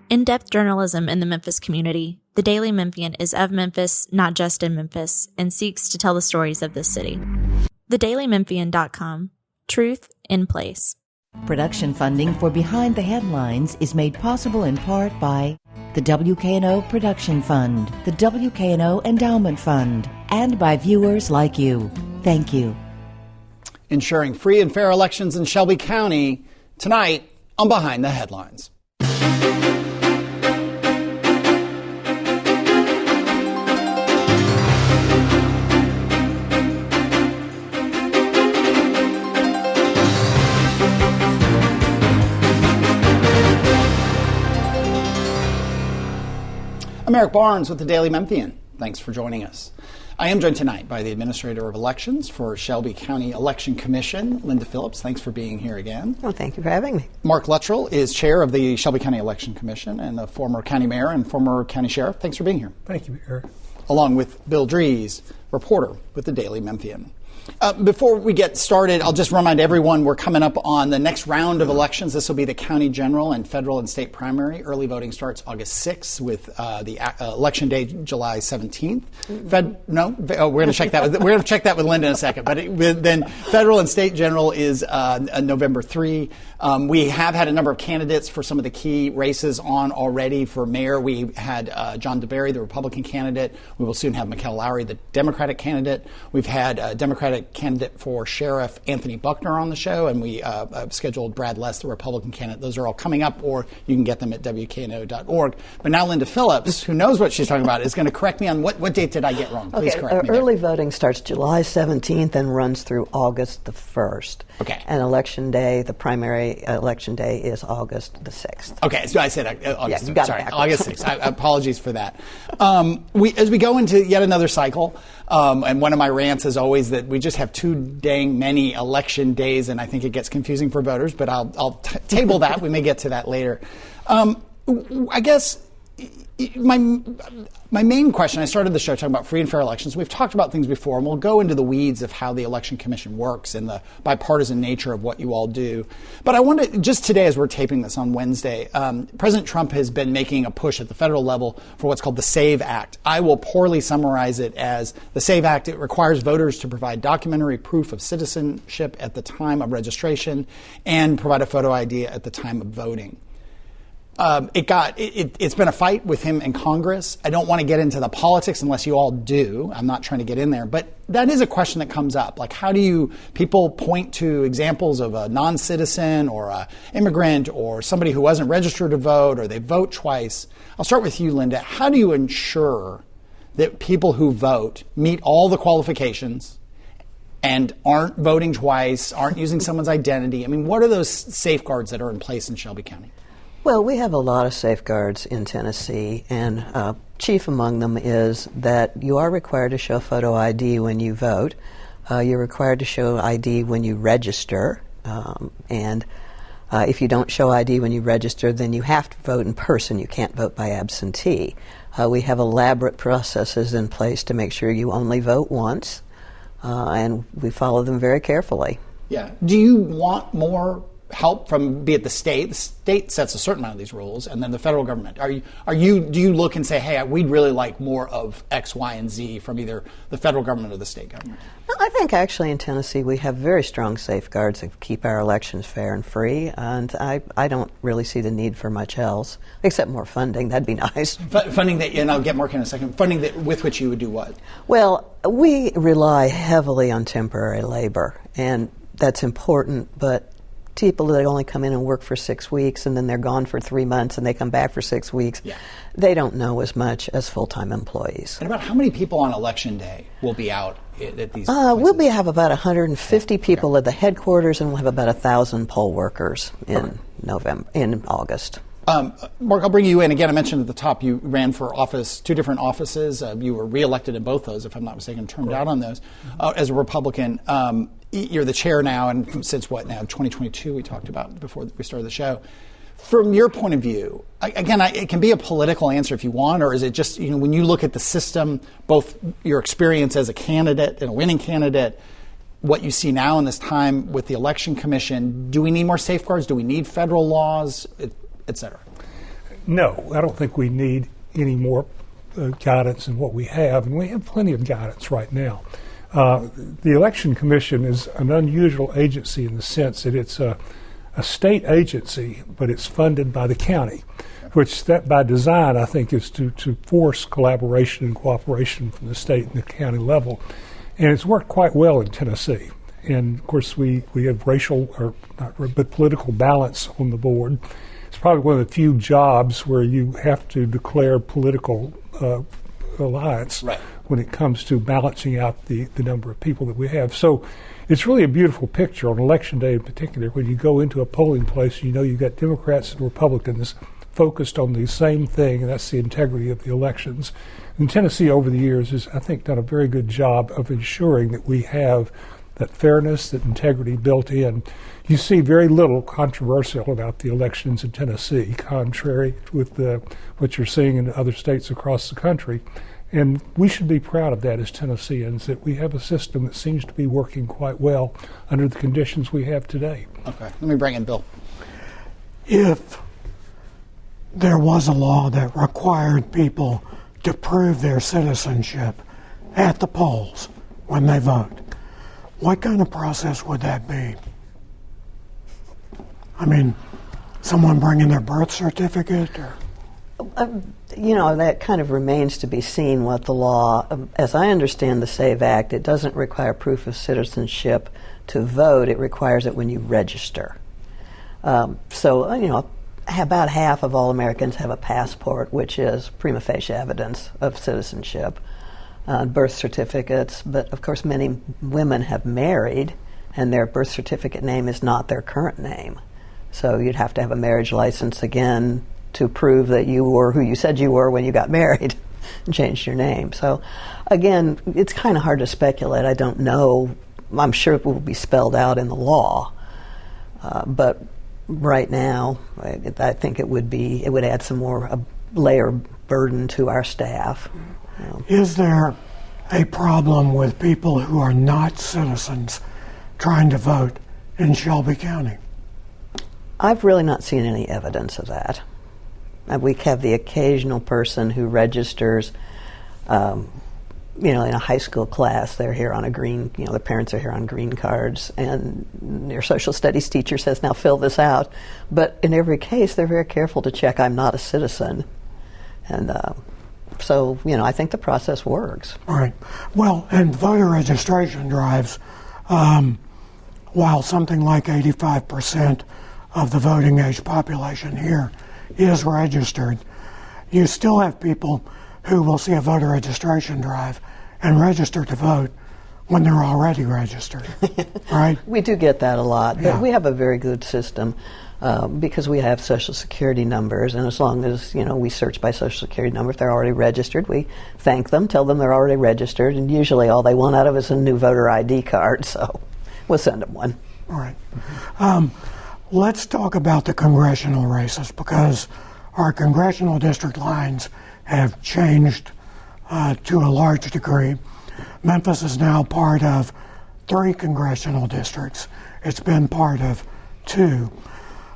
In-depth journalism in the Memphis community, the Daily Memphian is of Memphis, not just in Memphis, and seeks to tell the stories of this city. TheDailyMemphian.com. Truth in place. Production funding for Behind the Headlines is made possible in part by the WKNO Production Fund, the WKNO Endowment Fund, and by viewers like you. Thank you. Ensuring free and fair elections in Shelby County, tonight on Behind the Headlines. I'm Eric Barnes with the Daily Memphian. Thanks for joining us. I am joined tonight by the Administrator of Elections for Shelby County Election Commission, Linda Phillips. Thanks for being here again. Well, thank you for having me. Mark Luttrell is Chair of the Shelby County Election Commission and a former County Mayor and former County Sheriff. Thanks for being here. Thank you, Eric. Along with Bill Dries, reporter with the Daily Memphian. Before we get started, I'll just remind everyone we're coming up on the next round of elections. This will be the county general and federal and state primary. Early voting starts August 6th with the election day July 17th. We're going to check that. We're going to check that with Linda in a second. But then federal and state general is November 3. We have had a number of candidates for some of the key races on already. For mayor, we had John DeBerry, the Republican candidate. We will soon have Mikkel Lowry, the Democratic candidate. We've had Democratic candidate for sheriff Anthony Buckner on the show, and we scheduled Brad Less, the Republican candidate. Those are all coming up, or you can get them at WKNO.org. But now Linda Phillips, who knows what she's talking about, is going to correct me on what date did I get wrong. Please correct me. Early voting starts July 17th and runs through August the 1st. Okay. And election day, the primary election day, is August the 6th. Okay, so I said August. Yeah, you got sorry, it August 6th. Apologies for that. As we go into yet another cycle, and one of my rants is always that we just have too dang many election days, and I think it gets confusing for voters, but I'll table that. We may get to that later. I guess my main question, I started the show talking about free and fair elections. We've talked about things before, and we'll go into the weeds of how the Election Commission works and the bipartisan nature of what you all do. But I want to, just today as we're taping this on Wednesday, President Trump has been making a push at the federal level for what's called the SAVE Act. I will poorly summarize it as the SAVE Act. It requires voters to provide documentary proof of citizenship at the time of registration and provide a photo ID at the time of voting. It's been a fight with him in Congress. I don't want to get into the politics unless you all do. I'm not trying to get in there. But that is a question that comes up. Like, how do people point to examples of a non-citizen or an immigrant or somebody who wasn't registered to vote or they vote twice? I'll start with you, Linda. How do you ensure that people who vote meet all the qualifications and aren't voting twice, aren't using someone's identity? I mean, what are those safeguards that are in place in Shelby County? Well, we have a lot of safeguards in Tennessee, and chief among them is that you are required to show photo ID when you vote. You're required to show ID when you register, and if you don't show ID when you register, then you have to vote in person. You can't vote by absentee. We have elaborate processes in place to make sure you only vote once, and we follow them very carefully. Yeah. Do you want more help from, be it the state? The state sets a certain amount of these rules, and then the federal government. Do you look and say, hey, we'd really like more of X, Y, and Z from either the federal government or the state government? Well, I think actually in Tennessee we have very strong safeguards that keep our elections fair and free, and I don't really see the need for much else, except more funding. That'd be nice. Funding that, and I'll get Mark in a second, funding that with which you would do what? Well, we rely heavily on temporary labor, and that's important, but people that only come in and work for 6 weeks and then they're gone for 3 months and they come back for 6 weeks, they don't know as much as full-time employees. And about how many people on election day will be out at these places? We'll have about 150 people at the headquarters, and we'll have about 1,000 poll workers in August. Mark, I'll bring you in. Again, I mentioned at the top you ran for office, 2 different offices. You were reelected in both those, if I'm not mistaken, turned out on those as a Republican. You're the chair now, and since 2022 we talked about before we started the show. From your point of view, again, it can be a political answer if you want, or is it just, when you look at the system, both your experience as a candidate and a winning candidate, what you see now in this time with the Election Commission, do we need more safeguards? Do we need federal laws, et cetera? No, I don't think we need any more guidance than what we have, and we have plenty of guidance right now. The Election Commission is an unusual agency in the sense that it's a state agency, but it's funded by the county, which that by design I think is to force collaboration and cooperation from the state and the county level. And it's worked quite well in Tennessee. And of course we have racial, but political balance on the board. It's probably one of the few jobs where you have to declare political alliance when it comes to balancing out the number of people that we have. So it's really a beautiful picture on Election Day in particular when you go into a polling place, you know you've got Democrats and Republicans focused on the same thing, and that's the integrity of the elections. And Tennessee over the years has, I think, done a very good job of ensuring that we have that fairness, that integrity built in. You see very little controversial about the elections in Tennessee, contrary with what you're seeing in other states across the country. And we should be proud of that as Tennesseans, that we have a system that seems to be working quite well under the conditions we have today. Okay, let me bring in Bill. If there was a law that required people to prove their citizenship at the polls when they vote, what kind of process would that be? I mean, someone bringing their birth certificate? Or? That kind of remains to be seen what the law, as I understand the SAVE Act, it doesn't require proof of citizenship to vote. It requires it when you register. About half of all Americans have a passport, which is prima facie evidence of citizenship. Birth certificates, but of course many women have married and their birth certificate name is not their current name. So you'd have to have a marriage license again to prove that you were who you said you were when you got married and changed your name. So again, it's kind of hard to speculate. I don't know. I'm sure it will be spelled out in the law. But right now, I think it would add some more layer burden to our staff. Is there a problem with people who are not citizens trying to vote in Shelby County? I've really not seen any evidence of that. We have the occasional person who registers, in a high school class. They're here on a green, the parents are here on green cards, and their social studies teacher says, now fill this out. But in every case, they're very careful to check I'm not a citizen. And so, I think the process works. All right. Well, and voter registration drives, while something like 85% of the voting age population here is registered, you still have people who will see a voter registration drive and register to vote when they're already registered, right? We do get that a lot, but Yeah. we have a very good system because we have Social Security numbers, and as long as, we search by Social Security number, if they're already registered, we thank them, tell them they're already registered, and usually all they want out of it is a new voter ID card, so we'll send them one. All right. Let's talk about the congressional races, because our congressional district lines have changed to a large degree. Memphis is now part of 3 congressional districts. It's been part of 2.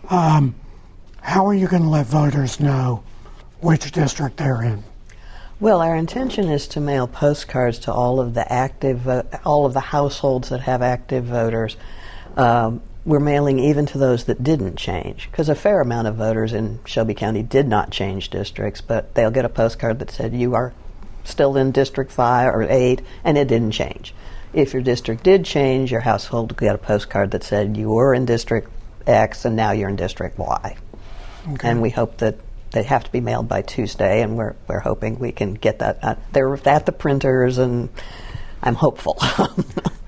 How are you going to let voters know which district they're in? Well, our intention is to mail postcards to all of the households that have active voters. We're mailing even to those that didn't change, because a fair amount of voters in Shelby County did not change districts, but they'll get a postcard that said you are still in District 5 or 8, and it didn't change. If your district did change, your household got a postcard that said you were in District X and now you're in District Y. Okay. And we hope that they have to be mailed by Tuesday, and we're hoping we can get that. They're at the printers, and I'm hopeful.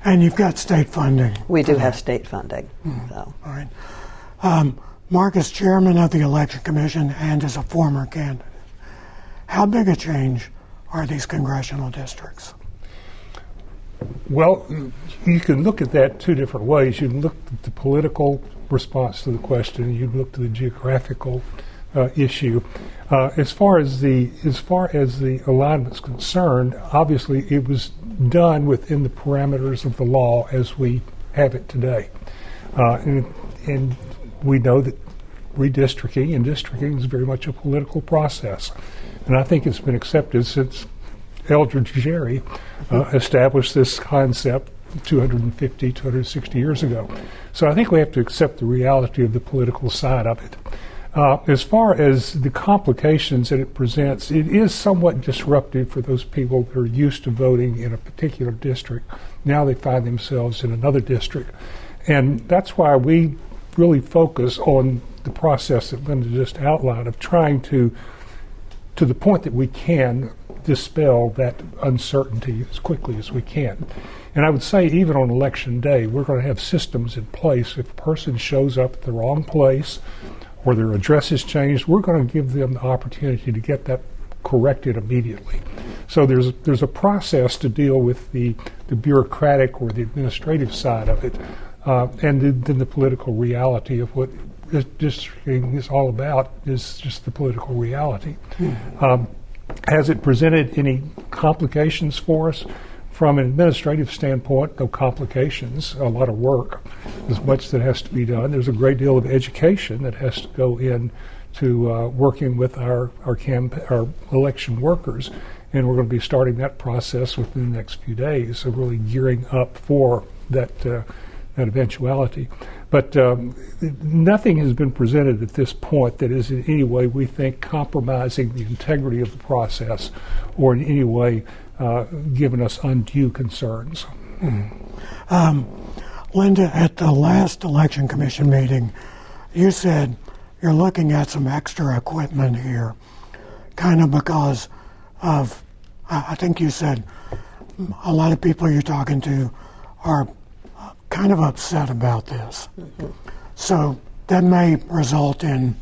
And you've got state funding. We do have state funding. So. All right. Mark is chairman of the Election Commission and is a former candidate. How big a change are these congressional districts? Well, you can look at that 2 different ways. You can look at the political response to the question. You can look to the geographical issue. As far as the alignment's concerned, obviously it was done within the parameters of the law as we have it today, and we know that redistricting, and districting is very much a political process. And I think it's been accepted since Eldridge Gerry established this concept 250, 260 years ago. So I think we have to accept the reality of the political side of it. As far as the complications that it presents, it is somewhat disruptive for those people that are used to voting in a particular district. Now they find themselves in another district. And that's why we really focus on the process that Linda just outlined of trying to the point that we can, dispel that uncertainty as quickly as we can. And I would say even on election day, we're going to have systems in place. If a person shows up at the wrong place or their address is changed, we're going to give them the opportunity to get that corrected immediately. So there's a process to deal with the bureaucratic or the administrative side of it, and then the political reality of what districting is all about is just the political reality. Has it presented any complications for us? From an administrative standpoint, no complications, a lot of work. There's much that has to be done. There's a great deal of education that has to go in to working with our election workers, and we're going to be starting that process within the next few days of really gearing up for that eventuality. But nothing has been presented at this point that is in any way, we think, compromising the integrity of the process or in any way given us undue concerns. Linda, at the last Election Commission meeting, you said you're looking at some extra equipment here, kind of because of, I think you said a lot of people you're talking to are kind of upset about this. So that may result in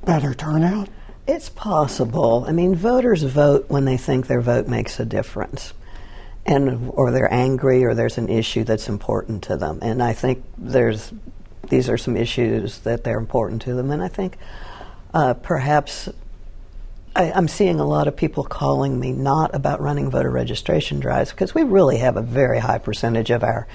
better turnout? It's possible. I mean, voters vote when they think their vote makes a difference, or they're angry, or there's an issue that's important to them. And I think these are some issues that they're important to them. And I think perhaps I'm seeing a lot of people calling me not about running voter registration drives, because we really have a very high percentage of our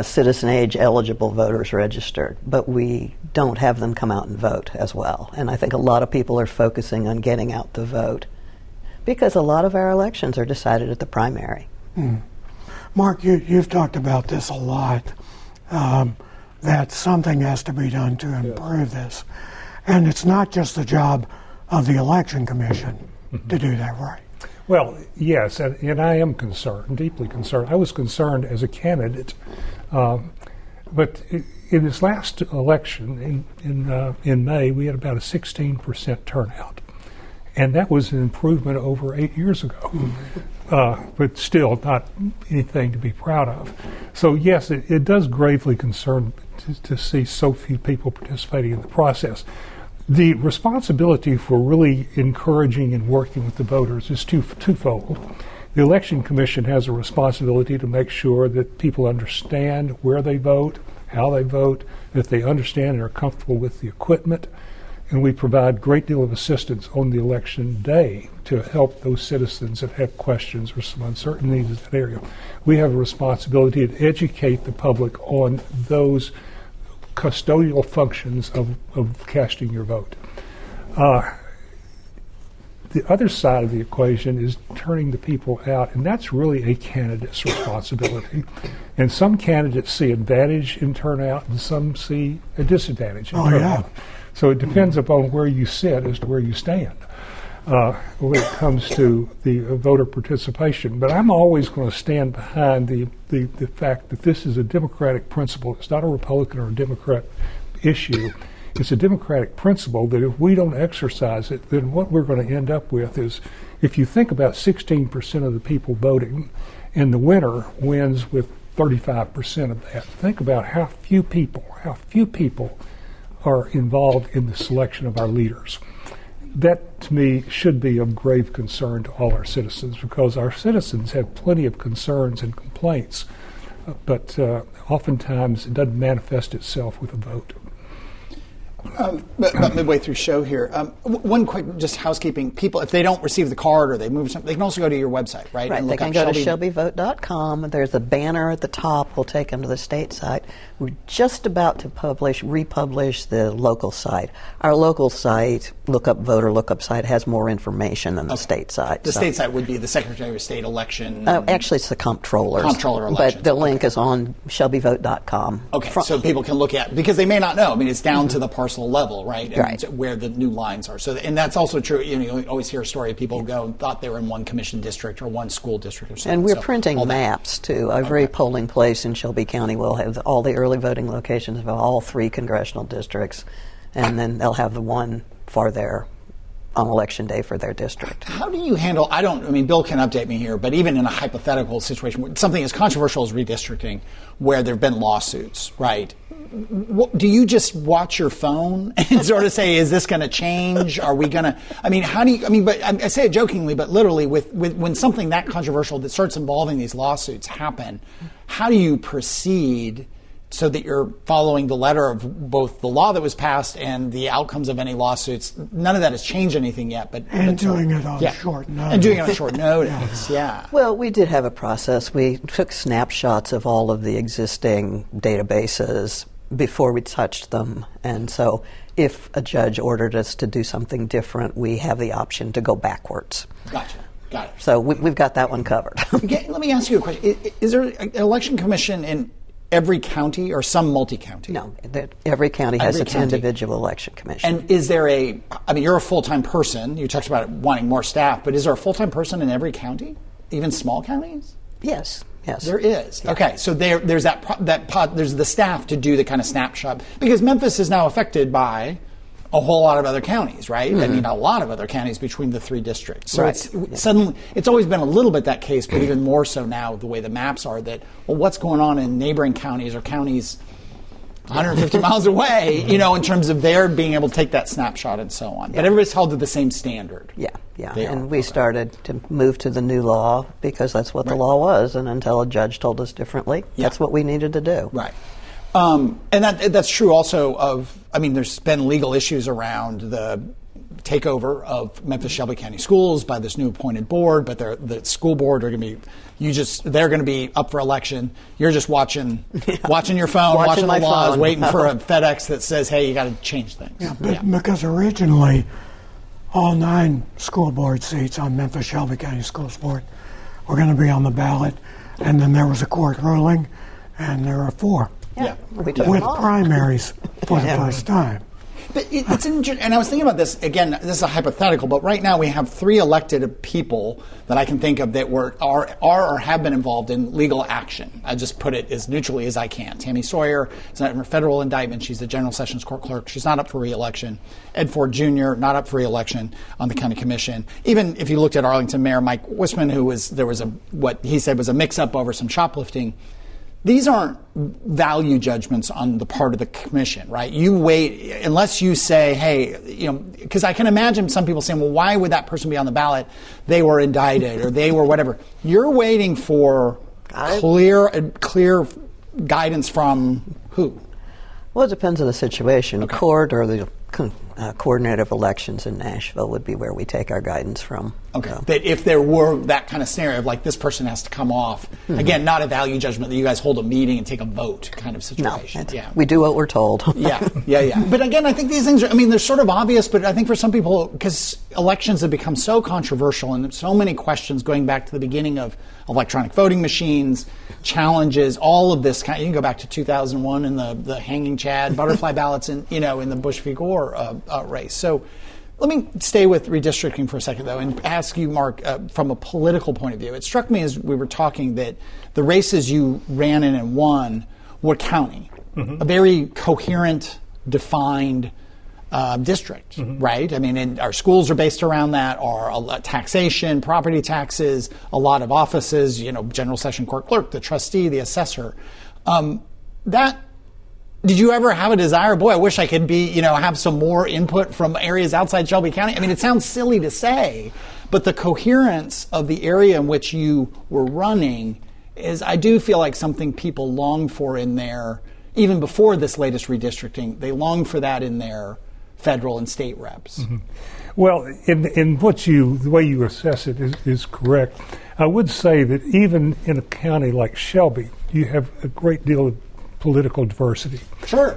citizen age eligible voters registered, but we don't have them come out and vote as well. And I think a lot of people are focusing on getting out the vote because a lot of our elections are decided at the primary. Mark, you've talked about this a lot, that something has to be done to improve this. And it's not just the job of the Election Commission to do that, right? Well, yes, and I am concerned, deeply concerned. I was concerned as a candidate, but in this last election in May, we had about a 16% turnout, and that was an improvement over 8 years ago, but still not anything to be proud of. So yes, it does gravely concern to see so few people participating in the process. The responsibility for really encouraging and working with the voters is twofold. The Election Commission has a responsibility to make sure that people understand where they vote, how they vote, that they understand and are comfortable with the equipment, and we provide a great deal of assistance on the election day to help those citizens that have questions or some uncertainties in that area. We have a responsibility to educate the public on those custodial functions of casting your vote. The other side of the equation is turning the people out, and that's really a candidate's responsibility. And some candidates see advantage in turnout, and some see a disadvantage in turnout. So it depends upon where you sit as to where you stand when it comes to the voter participation. But I'm always going to stand behind the fact that this is a democratic principle. It's not a Republican or a Democrat issue. It's a democratic principle that if we don't exercise it, then what we're going to end up with is, if you think about 16% of the people voting, and the winner wins with 35% of that, think about how few people are involved in the selection of our leaders. That, to me, should be of grave concern to all our citizens, because our citizens have plenty of concerns and complaints, but oftentimes it doesn't manifest itself with a vote. About midway through show here. One quick, just housekeeping. People, if they don't receive the card or they move something, they can also go to your website, right? Right. And They can go to shelbyvote.com. There's a banner at the top. We'll take them to the state site. We're just about to republish the local site. Our local site, lookup site, has more information than the state site. The state site would be the Secretary of State election. Actually, it's the comptroller. Comptroller election. But the link is on shelbyvote.com. Okay, so people can look at, because they may not know. I mean, it's down to the parcel level, right? And Right. where the new lines are. So, and that's also true. You always hear a story of people go and thought they were in one commission district or one school district or something. And we're So, printing all that. maps, too. Every polling place in Shelby County will have all the early voting locations of all 3 congressional districts, and then they'll have the one for their on election day for their district. How do you handle, Bill can update me here, but even in a hypothetical situation, something as controversial as redistricting, where there have been lawsuits, right? Do you just watch your phone and sort of say, is this going to change? Are we going to, but I say it jokingly, but literally with when something that controversial that starts involving these lawsuits happen, how do you proceed so that you're following the letter of both the law that was passed and the outcomes of any lawsuits? None of that has changed anything yet. But doing it on short notice. And doing it on short notice, yeah. Well, we did have a process. We took snapshots of all of the existing databases before we touched them. And so if a judge ordered us to do something different, we have the option to go backwards. Gotcha. Got it. So we've got that one covered. Let me ask you a question. Is there an election commission in every county or some multi-county? No, every county has its individual election commission. And is there you're a full-time person. You talked about wanting more staff, but is there a full-time person in every county, even small counties? Yes. There is. Yeah. Okay, so there's there's the staff to do the kind of snapshot, because Memphis is now affected by a whole lot of other counties, right? Mm-hmm. I mean, a lot of other counties between the 3 districts. So right. It's always been a little bit that case, but even more so now the way the maps are, that, well, what's going on in neighboring counties or counties 150 miles away, in terms of their being able to take that snapshot and so on. But everybody's held to the same standard. Yeah. And we started to move to the new law because that's what the law was, and until a judge told us differently, that's what we needed to do. Right. And that's true also of, there's been legal issues around the takeover of Memphis Shelby County Schools by this new appointed board, but the school board are going to be, they're going to be up for election. You're just watching your phone, watching the laws, waiting for a FedEx that says, hey, you got to change things. Because originally all 9 school board seats on Memphis Shelby County Schools Board were going to be on the ballot, and then there was a court ruling, and there are 4. With primaries for the first time. But it's interesting, and I was thinking about this, again, this is a hypothetical, but right now we have 3 elected people that I can think of that are or have been involved in legal action. I just put it as neutrally as I can. Tammy Sawyer is not in a federal indictment. She's the General Sessions Court clerk. She's not up for re-election. Ed Ford Jr., not up for re-election on the county commission. Even if you looked at Arlington Mayor Mike Wisman, there was what he said was a mix-up over some shoplifting. These aren't value judgments on the part of the commission, right? You wait unless you say, hey, because I can imagine some people saying, well, why would that person be on the ballot? They were indicted or they were whatever. You're waiting for clear guidance from who? Well, it depends on the situation. Okay. Court or the coordinator of elections in Nashville would be where we take our guidance from. Okay. That if there were that kind of scenario of this person has to come off, again, not a value judgment that you guys hold a meeting and take a vote kind of situation. No, we do what we're told. Yeah. But again, I think these things are, they're sort of obvious, but I think for some people, because elections have become so controversial and so many questions going back to the beginning of electronic voting machines, challenges, all of this you can go back to 2001 and the hanging Chad butterfly ballots in the Bush v. Gore race. So let me stay with redistricting for a second, though, and ask you, Mark, from a political point of view. It struck me as we were talking that the races you ran in and won were county, a very coherent, defined district, right? And our schools are based around that, our taxation, property taxes, a lot of offices, General Session Court clerk, the trustee, the assessor. Did you ever have a desire, boy, I wish I could have some more input from areas outside Shelby County? It sounds silly to say, but the coherence of the area in which you were running is, I do feel like something people long for in their, even before this latest redistricting, they long for that in their federal and state reps. Mm-hmm. Well, in the way you assess it is correct. I would say that even in a county like Shelby, you have a great deal of political diversity. Sure.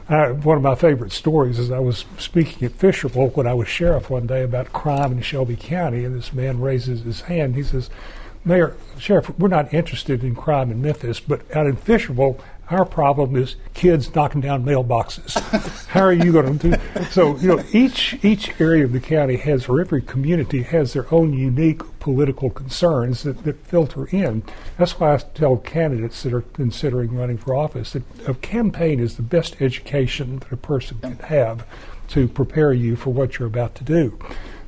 One of my favorite stories is I was speaking at Fisherville when I was sheriff one day about crime in Shelby County, and this man raises his hand. He says, "Mayor, Sheriff, we're not interested in crime in Memphis, but out in Fisherville, our problem is kids knocking down mailboxes. How are you going to do?" So, each area of the county has, or every community has their own unique political concerns that filter in. That's why I tell candidates that are considering running for office that a campaign is the best education that a person can have to prepare you for what you're about to do.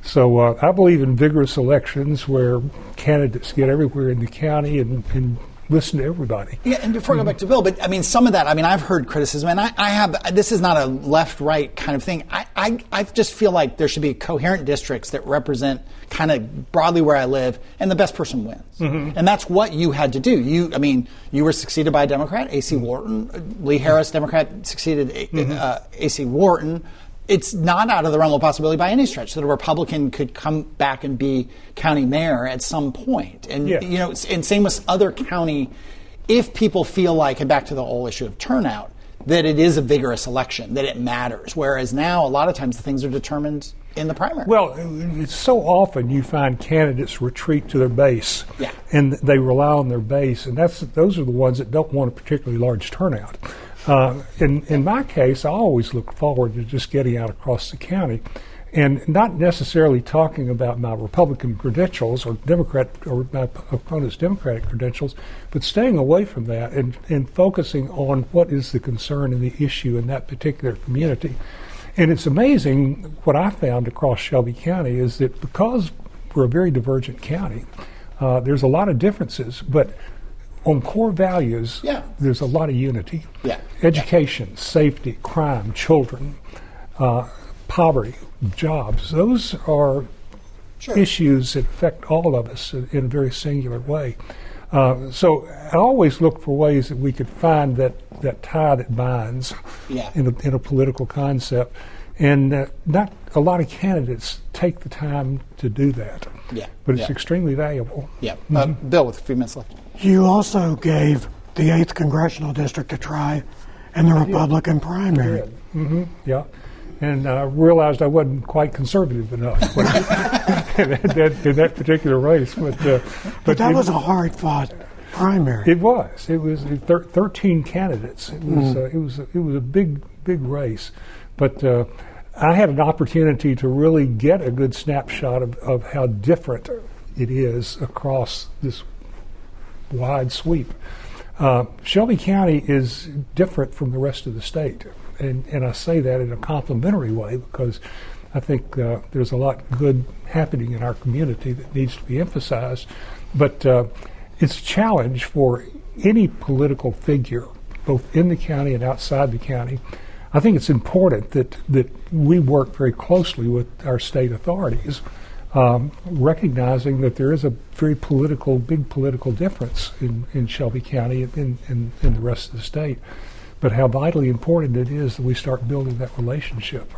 So I believe in vigorous elections where candidates get everywhere in the county and listen to everybody. Yeah, and before I go back to Bill, but some of that, I've heard criticism, and I have, this is not a left-right kind of thing. I just feel like there should be coherent districts that represent kind of broadly where I live, and the best person wins. Mm-hmm. And that's what you had to do. You were succeeded by a Democrat, A.C. Wharton. Lee Harris, Democrat, succeeded A.C. Wharton. It's not out of the realm of possibility by any stretch that a Republican could come back and be county mayor at some point. And, and same with other county, if people feel like, and back to the whole issue of turnout, that it is a vigorous election, that it matters. Whereas now, a lot of times, the things are determined in the primary. Well, it's so often you find candidates retreat to their base, and they rely on their base, and those are the ones that don't want a particularly large turnout. In my case, I always look forward to just getting out across the county and not necessarily talking about my Republican credentials or Democrat or my opponent's Democratic credentials, but staying away from that and focusing on what is the concern and the issue in that particular community. And it's amazing what I found across Shelby County is that because we're a very divergent county, there's a lot of differences, but on core values, there's a lot of unity. Education, safety, crime, children, poverty, jobs. Those are issues that affect all of us in a very singular way. So I always look for ways that we could find that tie that binds in a political concept. And not a lot of candidates take the time to do that. But it's extremely valuable. Bill, with a few minutes left. You also gave the 8th Congressional District a try in the Republican primary. And I realized I wasn't quite conservative enough in that particular race. But that was a hard-fought primary. It was. It was 13 candidates. It was a big race. But I had an opportunity to really get a good snapshot of how different it is across this wide sweep. Shelby County is different from the rest of the state, and I say that in a complimentary way because I think there's a lot good happening in our community that needs to be emphasized, but it's a challenge for any political figure, both in the county and outside the county. I think it's important that we work very closely with our state authorities, recognizing that there is a very big political difference in Shelby County and in the rest of the state, but how vitally important it is that we start building that relationship.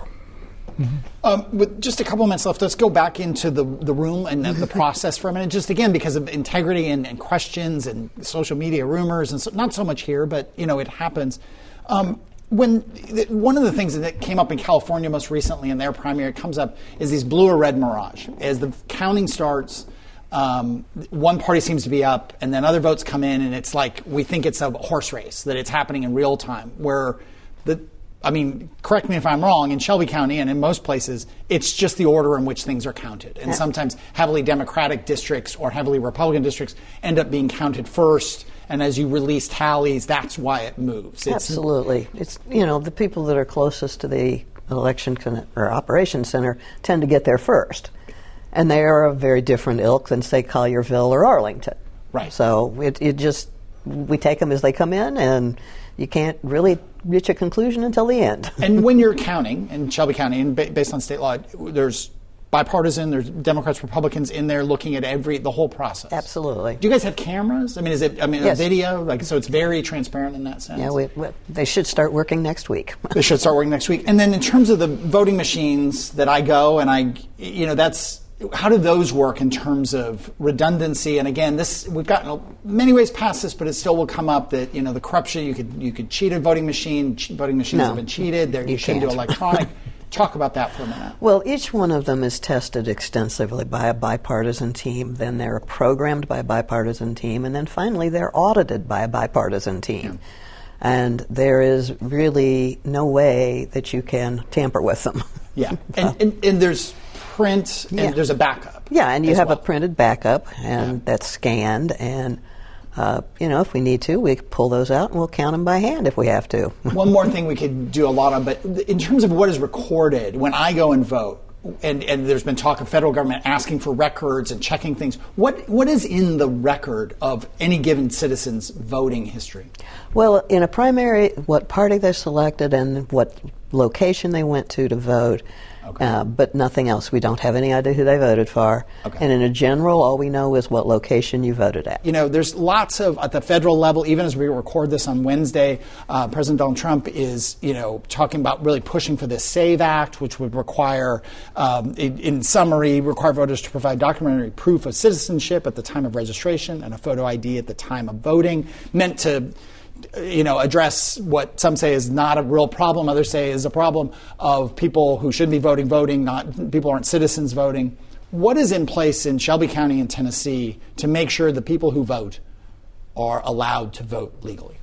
With just a couple of minutes left, let's go back into the room and the process for a minute, just again because of integrity and questions and social media rumors, and not so much here, but it happens. One of the things that came up in California most recently in their primary, it comes up, is these blue or red mirage. As the counting starts, one party seems to be up, and then other votes come in, and it's like we think it's a horse race, that it's happening in real time, where correct me if I'm wrong, in Shelby County and in most places, it's just the order in which things are counted. And sometimes heavily Democratic districts or heavily Republican districts end up being counted first. And as you release tallies, that's why it moves. Absolutely. It's, the people that are closest to the election or operations center tend to get there first. And they are a very different ilk than, say, Collierville or Arlington. Right. So we take them as they come in, and you can't really reach a conclusion until the end. And when you're counting in Shelby County, and based on state law, there's bipartisan. There's Democrats, Republicans in there looking at the whole process. Absolutely. Do you guys have cameras? I mean, is it? I mean, Yes. a video? So it's very transparent in that sense. Yeah, they should start working next week. They should start working next week. And then in terms of the voting machines that I go and that's. How do those work in terms of redundancy? And again, we've gotten in many ways past this, but it still will come up that the corruption. You could cheat a voting machine. Voting machines have been cheated. You shouldn't do electronic. Talk about that for a minute. Well, each one of them is tested extensively by a bipartisan team. Then they're programmed by a bipartisan team, and then finally they're audited by a bipartisan team. Yeah. And there is really no way that you can tamper with them. Yeah, and there's print and there's a backup. Yeah, and you have a printed backup, and that's scanned, and if we need to, we pull those out and we'll count them by hand if we have to. One more thing we could do a lot on, but in terms of what is recorded, when I go and vote, and there's been talk of federal government asking for records and checking things, what is in the record of any given citizen's voting history? Well, in a primary, what party they selected and what location they went to vote. Okay. But nothing else. We don't have any idea who they voted for. Okay. And in a general, all we know is what location you voted at. There's lots of, at the federal level, even as we record this on Wednesday, President Donald Trump is, talking about really pushing for this SAVE Act, which would require, in summary, require voters to provide documentary proof of citizenship at the time of registration and a photo ID at the time of voting, meant to address what some say is not a real problem, others say is a problem of people who should be voting, not people who aren't citizens voting. What is in place in Shelby County in Tennessee to make sure the people who vote are allowed to vote legally?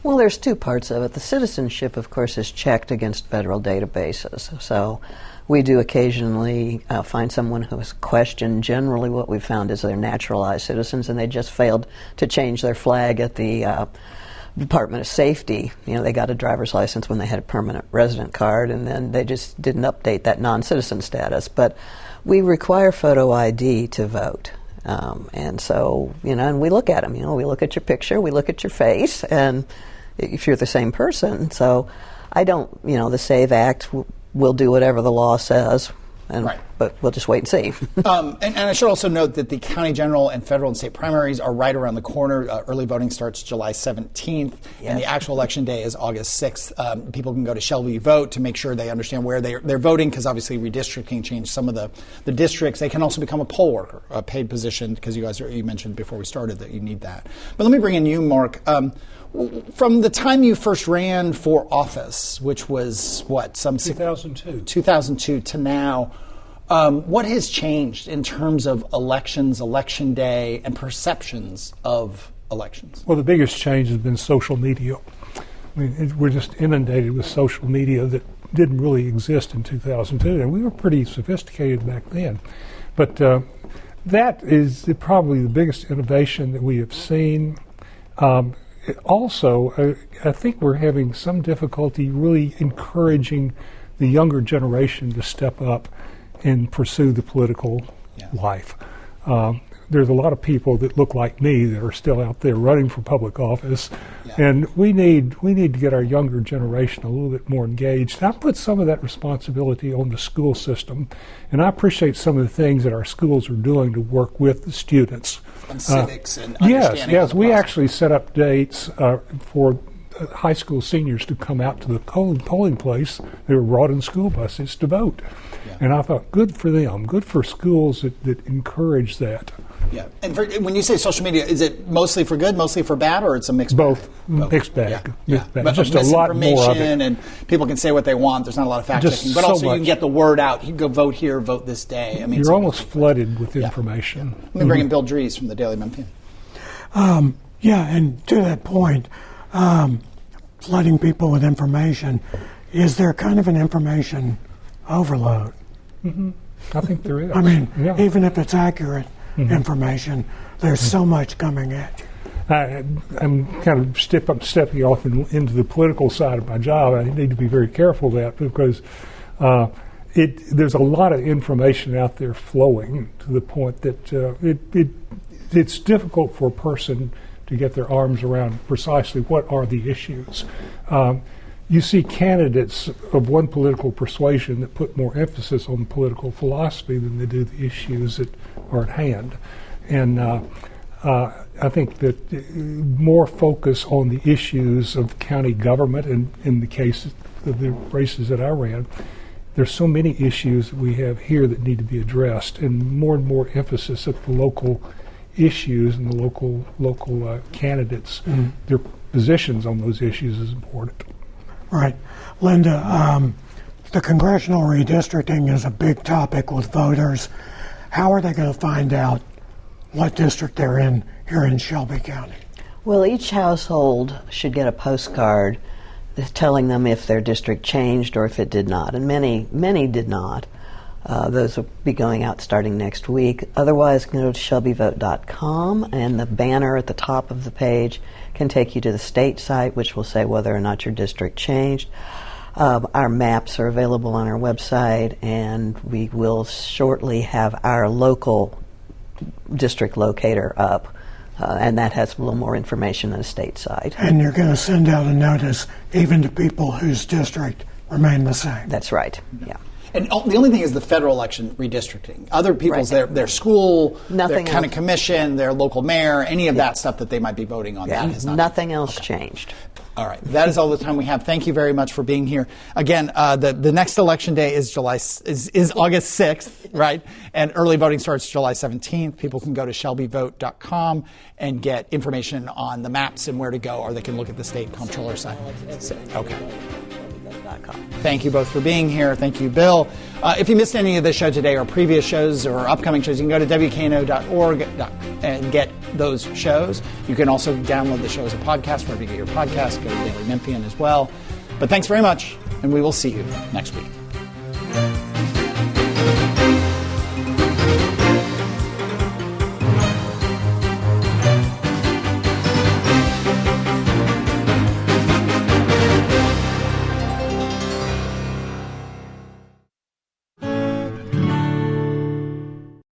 Well, there's two parts of it. The citizenship, of course, is checked against federal databases. So we do occasionally find someone who is questioned. Generally, what we've found is they're naturalized citizens, and they just failed to change their flag at the Department of Safety. They got a driver's license when they had a permanent resident card, and then they just didn't update that non-citizen status. But we require photo ID to vote. And so, and we look at them. We look at your picture, we look at your face, and if you're the same person. So I don't, the SAVE Act will do whatever the law says. Right. But we'll just wait and see. And I should also note that the county general and federal and state primaries are right around the corner. Early voting starts July 17th, and the actual election day is August 6th. People can go to Shelby Vote to make sure they understand where they're voting, because obviously redistricting changed some of the districts. They can also become a poll worker, a paid position, because you mentioned before we started that you need that. But let me bring in you, Mark. From the time you first ran for office, which was 2002 to now, what has changed in terms of elections, election day, and perceptions of elections? Well, the biggest change has been social media. We're just inundated with social media that didn't really exist in 2002, and we were pretty sophisticated back then. But that is probably the biggest innovation that we have seen. Also, I think we're having some difficulty really encouraging the younger generation to step up and pursue the political life. There's a lot of people that look like me that are still out there running for public office, and we need to get our younger generation a little bit more engaged. And I put some of that responsibility on the school system, and I appreciate some of the things that our schools are doing to work with the students. On civics and understanding. Yes. We actually set up dates for high school seniors to come out to the polling place. They were brought in school buses to vote. And I thought, good for them, good for schools that encourage that. Yeah. And when you say social media, is it mostly for good, mostly for bad, or it's a mixed bag? Both. Mixed bag. Mixed bag. But just a lot more of it. And people can say what they want. There's not a lot of fact-checking. But also you can get the word out. You can go vote here, vote this day. You're almost flooded with information. Let me bring in Bill Dries from the Daily Memphian. And to that point, flooding people with information, is there kind of an information overload? Mm-hmm. I think there is. I mean, even if it's accurate information, there's so much coming at you. I'm kind of stepping off into the political side of my job. I need to be very careful of that, because there's a lot of information out there flowing to the point that it's difficult for a person to get their arms around precisely what are the issues. you see candidates of one political persuasion that put more emphasis on political philosophy than they do the issues that are at hand. And I think that more focus on the issues of county government, and in the case of the races that I ran, there's so many issues that we have here that need to be addressed, and more emphasis at the local issues and the local candidates, their positions on those issues is important. Right. Linda, the congressional redistricting is a big topic with voters. How are they going to find out what district they're in here in Shelby County? Well, each household should get a postcard telling them if their district changed or if it did not, and many did not. Those will be going out starting next week. Otherwise, go to shelbyvote.com, and the banner at the top of the page can take you to the state site, which will say whether or not your district changed. Our maps are available on our website, and we will shortly have our local district locator up. And that has a little more information than a state site. And you're going to send out a notice even to people whose district remain the same. That's right, yeah. And the only thing is the federal election redistricting. Other people's, Right. their school, Nothing their county else. commission, their local mayor, any of that stuff that they might be voting on, Yeah, that is not. nothing else changed. All right. That is all the time we have. Thank you very much for being here. Again, the next election day is is August 6th, right? And early voting starts July 17th. People can go to shelbyvote.com and get information on the maps and where to go, or they can look at the state comptroller site. Okay. Thank you both for being here. Thank you, Bill. If you missed any of the show today or previous shows or upcoming shows, you can go to wkno.org and get those shows. You can also download the show as a podcast wherever you get your podcast. Go to Daily Memphian as well. But thanks very much, and we will see you next week.